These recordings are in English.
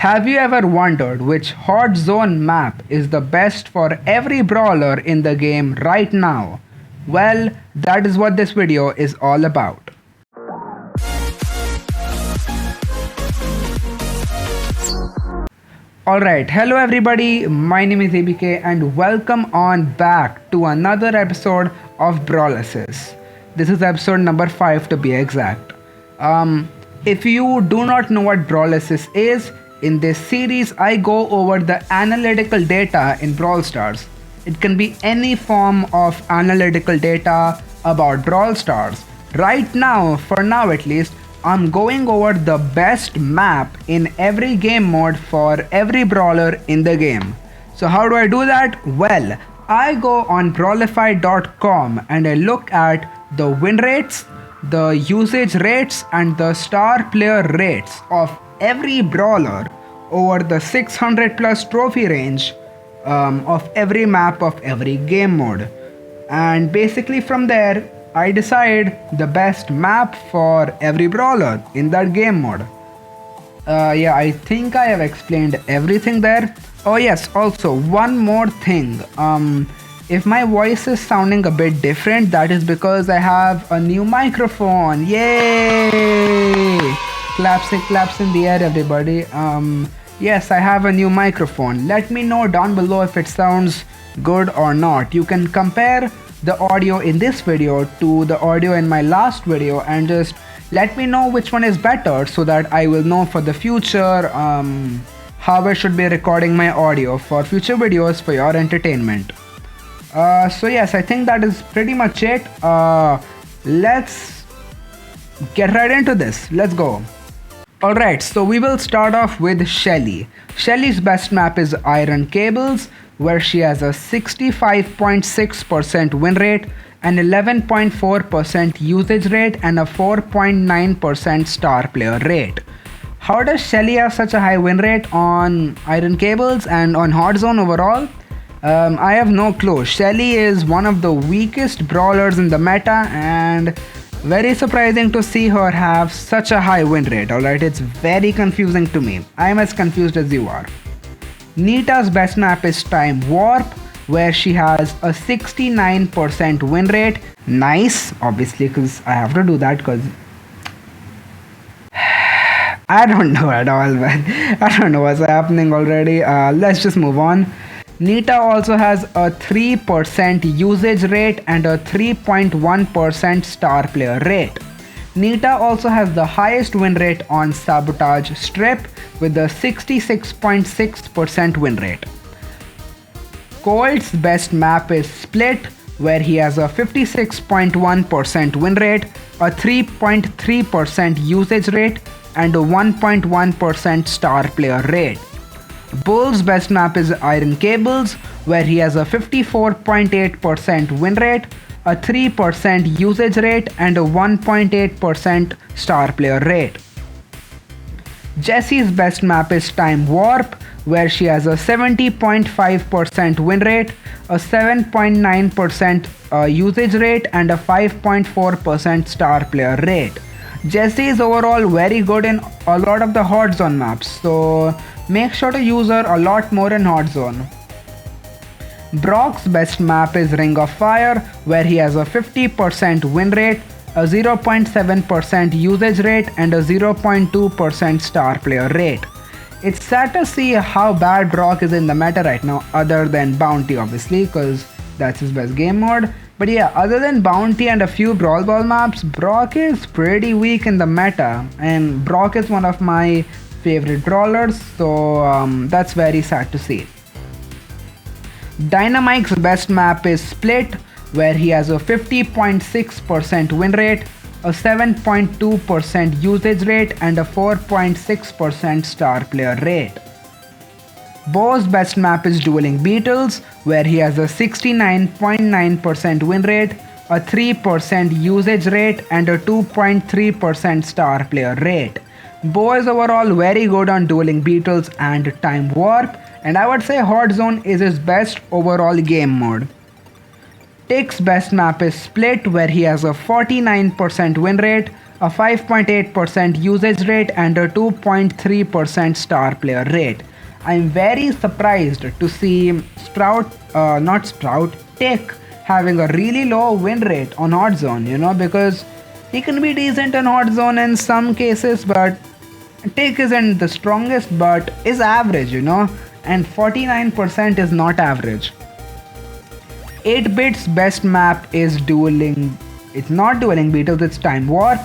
Have you ever wondered which hot zone map is the best for every brawler in the game right now? Well, that is what this video is all about. Alright, hello everybody, my name is ABK and welcome on back to another episode of Brawlasis. This is episode number 5 to be exact. If you do not know what Brawlasis is, in this series I go over the analytical data in Brawl Stars. It can be any form of analytical data about Brawl Stars. Right now, for now at least, I'm going over the best map in every game mode for every brawler in the game. So how do I do that? Well, I go on brawlify.com and I look at the win rates, the usage rates and the star player rates of every brawler over the 600 plus trophy range of every map of every game mode. And basically from there, I decide the best map for every brawler in that game mode. Yeah, I think I have explained everything there. Oh yes, also one more thing. If my voice is sounding a bit different, that is because I have a new microphone. Yay! Claps in the air, everybody. Yes, I have a new microphone. Let me know down below if it sounds good or not. You can compare the audio in this video to the audio in my last video and just let me know which one is better so that I will know for the future how I should be recording my audio for future videos for your entertainment. So yes, I think that is pretty much it. Let's get right into this. Let's go. Alright, so we will start off with Shelly. Shelly's best map is Iron Cables, where she has a 65.6% win rate, an 11.4% usage rate and a 4.9% star player rate. How does Shelly have such a high win rate on Iron Cables and on Hot Zone overall? I have no clue. Shelly is one of the weakest brawlers in the meta and very surprising to see her have such a high win rate. Alright, it's very confusing to me. I'm as confused as you are. Nita's best map is Time Warp, where she has a 69% win rate. Nice, obviously, because I have to do that because I don't know at all, man. I don't know what's happening already. Let's just move on. Nita also has a 3% usage rate and a 3.1% star player rate. Nita also has the highest win rate on Sabotage Strip with a 66.6% win rate. Colt's best map is Split, where he has a 56.1% win rate, a 3.3% usage rate and a 1.1% star player rate. Bull's best map is Iron Cables, where he has a 54.8% win rate, a 3% usage rate and a 1.8% star player rate. Jessie's best map is Time Warp, where she has a 70.5% win rate, a 7.9% usage rate and a 5.4% star player rate. Jessie is overall very good in a lot of the Hot Zone maps, so make sure to use her a lot more in Hot Zone. Brock's best map is Ring of Fire, where he has a 50% win rate, a 0.7% usage rate and a 0.2% star player rate. It's sad to see how bad Brock is in the meta right now, other than Bounty obviously, because that's his best game mode. But yeah, other than Bounty and a few Brawl Ball maps, Brock is pretty weak in the meta, and Brock is one of my favorite brawlers, so that's very sad to see. Dynamite's best map is Split, where he has a 50.6% win rate, a 7.2% usage rate and a 4.6% star player rate. Bo's best map is Dueling Beetles, where he has a 69.9% win rate, a 3% usage rate and a 2.3% star player rate. Bo is overall very good on Dueling Beetles and Time Warp, and I would say Hot Zone is his best overall game mode. Tick's best map is Split, where he has a 49% win rate, a 5.8% usage rate, and a 2.3% star player rate. I'm very surprised to see Tick having a really low win rate on Hot Zone, because he can be decent in Hot Zone in some cases, but Tick isn't the strongest, but is average, and 49% is not average. 8-bit's best map is it's not Dueling Beetles, it's Time Warp.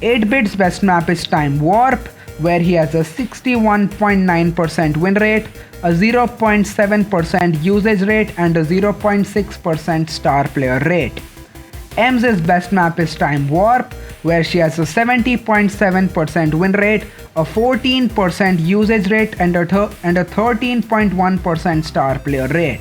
8-bit's best map is Time Warp, where he has a 61.9% win rate, a 0.7% usage rate, and a 0.6% star player rate. M's best map is Time Warp, where she has a 70.7% win rate, a 14% usage rate, and a 13.1% star player rate.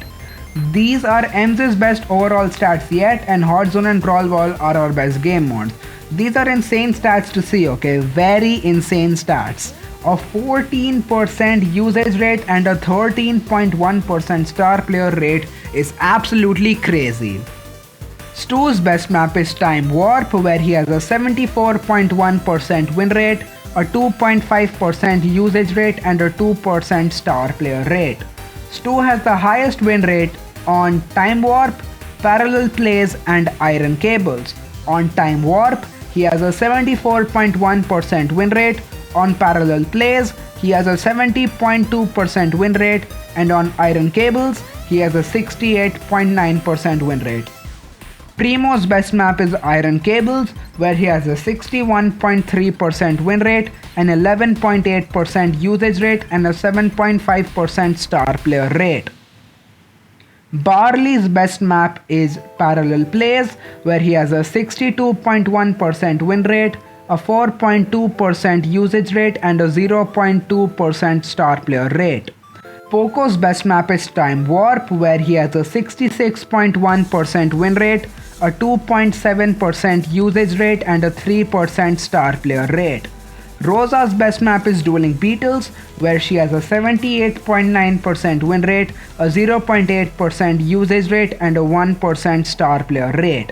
These are M's best overall stats yet, and Hot Zone and Brawl Ball are our best game modes. These are insane stats to see, okay? Very insane stats. A 14% usage rate and a 13.1% star player rate is absolutely crazy. Stu's best map is Time Warp, where he has a 74.1% win rate, a 2.5% usage rate, and a 2% star player rate. Stu has the highest win rate on Time Warp, Parallel Plays, and Iron Cables. On Time Warp, he has a 74.1% win rate, on Parallel Plays, he has a 70.2% win rate, and on Iron Cables, he has a 68.9% win rate. Primo's best map is Iron Cables, where he has a 61.3% win rate, an 11.8% usage rate, and a 7.5% star player rate. Barley's best map is Parallel Plays, where he has a 62.1% win rate, a 4.2% usage rate, and a 0.2% star player rate. Poco's best map is Time Warp, where he has a 66.1% win rate, a 2.7% usage rate, and a 3% star player rate. Rosa's best map is Dueling Beetles, where she has a 78.9% win rate, a 0.8% usage rate, and a 1% star player rate.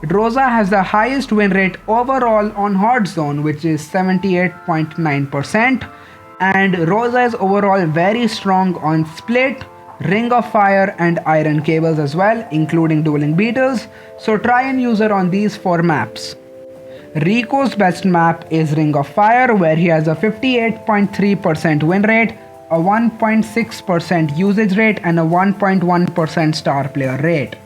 Rosa has the highest win rate overall on Hot Zone, which is 78.9%, and Rosa is overall very strong on Split, Ring of Fire, and Iron Cables as well, including Dueling Beetles, so try and use her on these 4 maps. Rico's best map is Ring of Fire, where he has a 58.3% win rate, a 1.6% usage rate, and a 1.1% star player rate.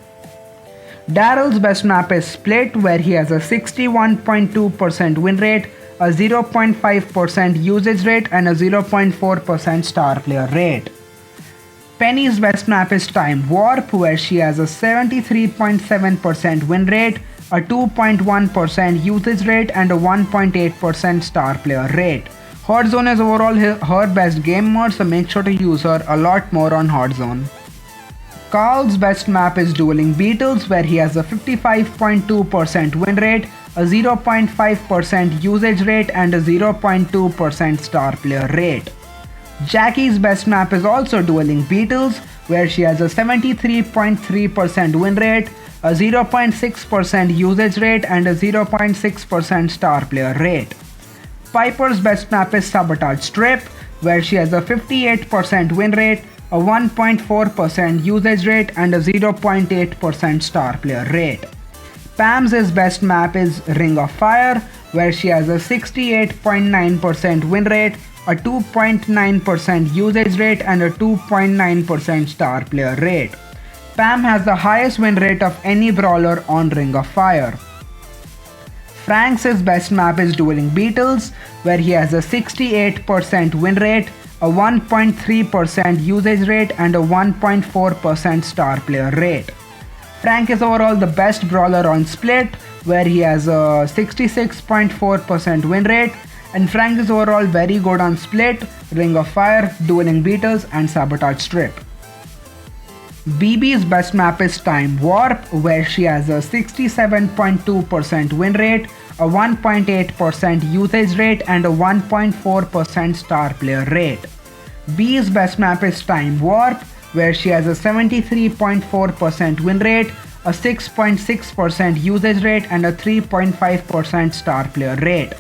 Daryl's best map is Split, where he has a 61.2% win rate, a 0.5% usage rate, and a 0.4% star player rate. Penny's best map is Time Warp, where she has a 73.7% win rate, a 2.1% usage rate, and a 1.8% star player rate. Hot Zone is overall her best game mode, so make sure to use her a lot more on Hot Zone. Carl's best map is Dueling Beetles, where he has a 55.2% win rate, a 0.5% usage rate, and a 0.2% star player rate. Jackie's best map is also Dueling Beetles, where she has a 73.3% win rate, a 0.6% usage rate, and a 0.6% star player rate. Piper's best map is Sabotage Strip, where she has a 58% win rate, a 1.4% usage rate, and a 0.8% star player rate. Pam's best map is Ring of Fire, where she has a 68.9% win rate, a 2.9% usage rate, and a 2.9% star player rate. Pam has the highest win rate of any brawler on Ring of Fire. Frank's best map is Dueling Beetles, where he has a 68% win rate, a 1.3% usage rate, and a 1.4% star player rate. Frank is overall the best brawler on Split, where he has a 66.4% win rate, and Frank is overall very good on Split, Ring of Fire, Dueling Beetles, and Sabotage Strip. BB's best map is Time Warp, where she has a 67.2% win rate, a 1.8% usage rate, and a 1.4% star player rate. B's best map is Time Warp, where she has a 73.4% win rate, a 6.6% usage rate and a 3.5% star player rate.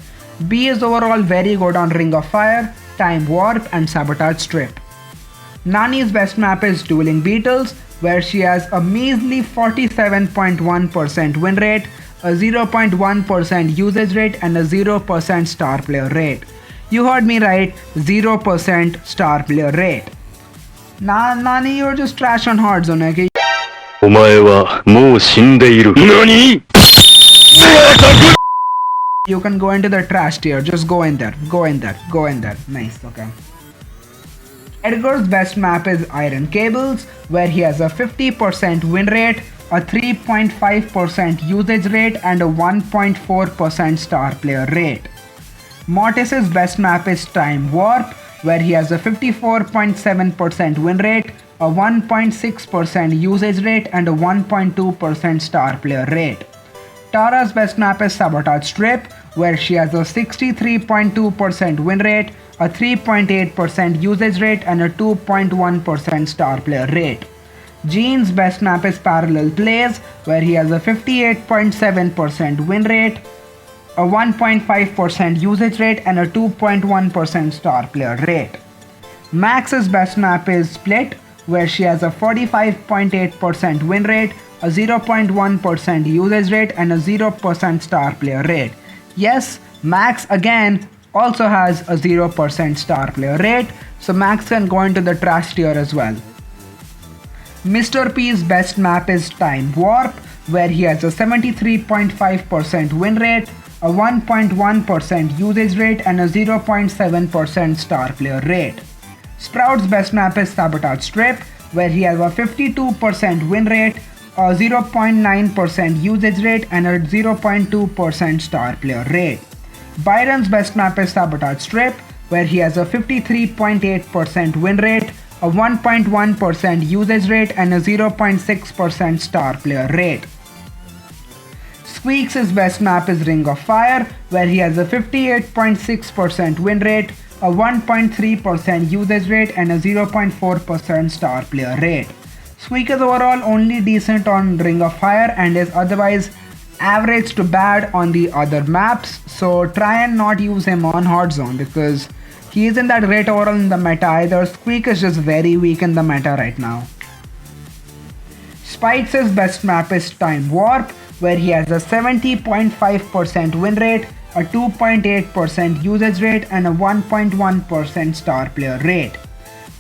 B is overall very good on Ring of Fire, Time Warp and Sabotage Strip. Nani's best map is Dueling Beetles, where she has a measly 47.1% win rate, a 0.1% usage rate and a 0% star player rate. You heard me right, 0% star player rate. Nani, you're just trash on hard zone, okay? お前はもう死んでいる。何? You can go into the trash tier, just go in there, go in there, go in there. Nice, okay. Edgar's best map is Iron Cables, where he has a 50% win rate, a 3.5% usage rate and a 1.4% star player rate. Mortis's best map is Time Warp, where he has a 54.7% win rate, a 1.6% usage rate and a 1.2% star player rate. Tara's best map is Sabotage Strip, where she has a 63.2% win rate, a 3.8% usage rate and a 2.1% star player rate. Jean's best map is Parallel Plays, where he has a 58.7% win rate, a 1.5% usage rate and a 2.1% star player rate. Max's best map is Split, where she has a 45.8% win rate, a 0.1% usage rate and a 0% star player rate. Yes, Max again also has a 0% star player rate, so Max can go into the trash tier as well. Mr. P's best map is Time Warp, where he has a 73.5% win rate, a 1.1% usage rate and a 0.7% star player rate. Sprout's best map is Sabotage Strip, where he has a 52% win rate, a 0.9% usage rate and a 0.2% star player rate. Byron's best map is Sabotage Strip, where he has a 53.8% win rate, a 1.1% usage rate and a 0.6% star player rate. Squeaks' best map is Ring of Fire, where he has a 58.6% win rate, a 1.3% usage rate and a 0.4% star player rate. Squeak is overall only decent on Ring of Fire and is otherwise average to bad on the other maps, so try and not use him on Hot Zone because he isn't that great overall in the meta either. Squeak is just very weak in the meta right now. Spikes' best map is Time Warp, where he has a 70.5% win rate, a 2.8% usage rate and a 1.1% star player rate.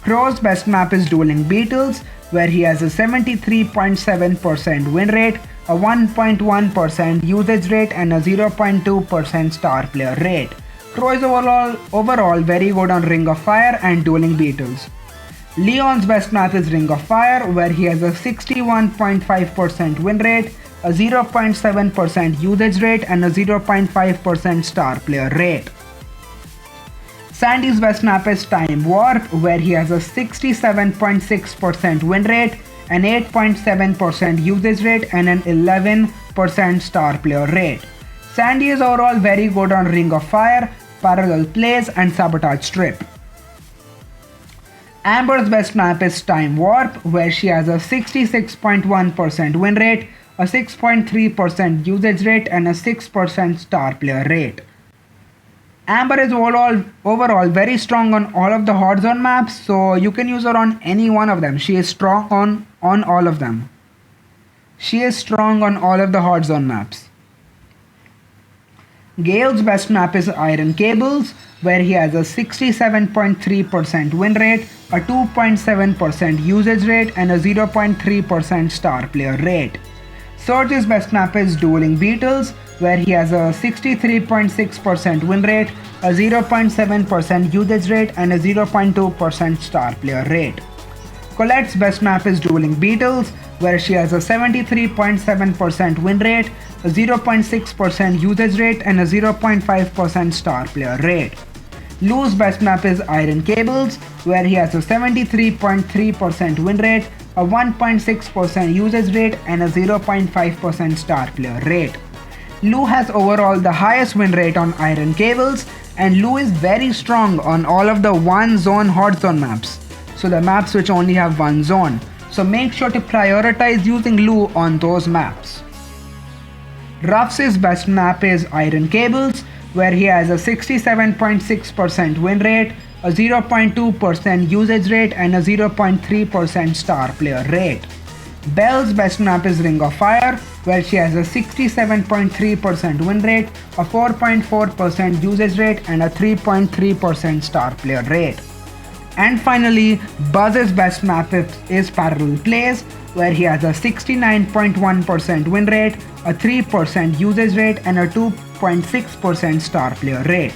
Crow's best map is Dueling Beetles, where he has a 73.7% win rate, a 1.1% usage rate and a 0.2% star player rate. Crow is overall very good on Ring of Fire and Dueling Beetles. Leon's best map is Ring of Fire, where he has a 61.5% win rate, a 0.7% usage rate and a 0.5% star player rate. Sandy's best map is Time Warp, where he has a 67.6% win rate, an 8.7% usage rate and an 11% star player rate. Sandy is overall very good on Ring of Fire, Parallel Plays and Sabotage Strip. Amber's best map is Time Warp, where she has a 66.1% win rate, a 6.3% usage rate and a 6% star player rate. Amber is overall very strong on all of the hot zone maps, so you can use her on any one of them. She is strong on all of them. She is strong on all of the hot zone maps. Gale's best map is Iron Cables, where he has a 67.3% win rate, a 2.7% usage rate and a 0.3% star player rate. Surge's best map is Dueling Beetles, where he has a 63.6% win rate, a 0.7% usage rate and a 0.2% star player rate. Colette's best map is Dueling Beetles, where she has a 73.7% win rate, a 0.6% usage rate and a 0.5% star player rate. Lou's best map is Iron Cables, where he has a 73.3% win rate, a 1.6% usage rate and a 0.5% star player rate. Lou has overall the highest win rate on Iron Cables, and Lou is very strong on all of the one zone hot zone maps, so the maps which only have one zone. so make sure to prioritize using Lou on those maps. Ruff's best map is Iron Cables, where he has a 67.6% win rate, a 0.2% usage rate, and a 0.3% star player rate. Belle's best map is Ring of Fire, where she has a 67.3% win rate, a 4.4% usage rate, and a 3.3% star player rate. And finally, Buzz's best map is Parallel Plays, where he has a 69.1% win rate, a 3% usage rate, and a 2.6% star player rate.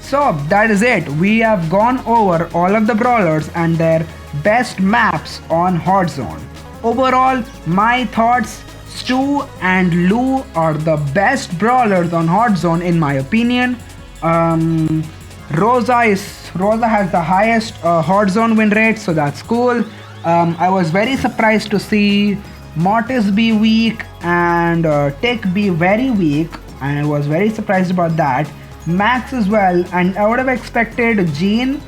So that is it. We have gone over all of the brawlers and their best maps on Hot Zone. Overall, my thoughts, Stu and Lou are the best brawlers on Hot Zone in my opinion. Rosa has the highest Hot Zone win rate, so that's cool. I was very surprised to see Mortis be weak and Tick be very weak, and I was very surprised about that. Max as well, and I would have expected Jean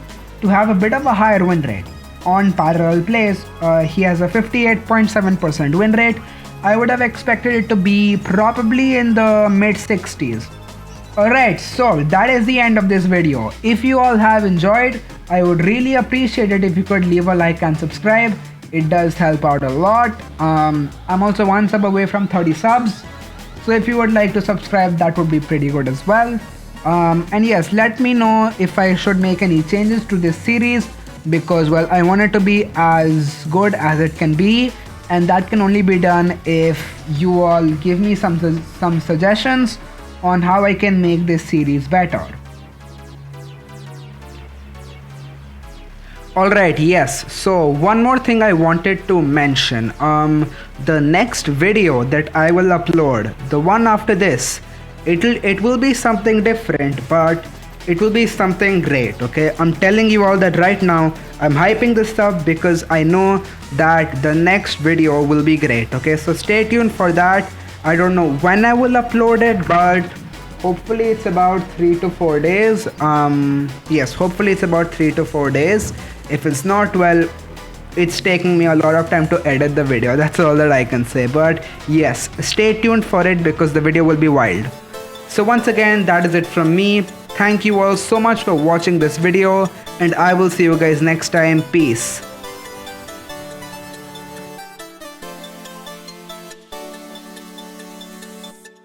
to have a bit of a higher win rate. On Parallel Plays, he has a 58.7% win rate. I would have expected it to be probably in the mid 60s. Alright, so that is the end of this video. If you all have enjoyed, I would really appreciate it if you could leave a like and subscribe. It does help out a lot. I'm also 1 sub away from 30 subs. So if you would like to subscribe, that would be pretty good as well. And yes, let me know if I should make any changes to this series, because well, I want it to be as good as it can be, and that can only be done if you all give me some suggestions on how I can make this series better. Alright, yes, so one more thing I wanted to mention. The next video that I will upload, the one after this, it will be something different, but it will be something great, okay? I'm telling you all that right now. I'm hyping this up because I know that the next video will be great, okay? So stay tuned for that. I don't know when I will upload it, but hopefully it's about 3 to 4 days. Yes, hopefully it's about 3 to 4 days. If it's not, well, it's taking me a lot of time to edit the video. That's all that I can say. But yes, stay tuned for it because the video will be wild. So once again, that is it from me. Thank you all so much for watching this video, and I will see you guys next time. Peace.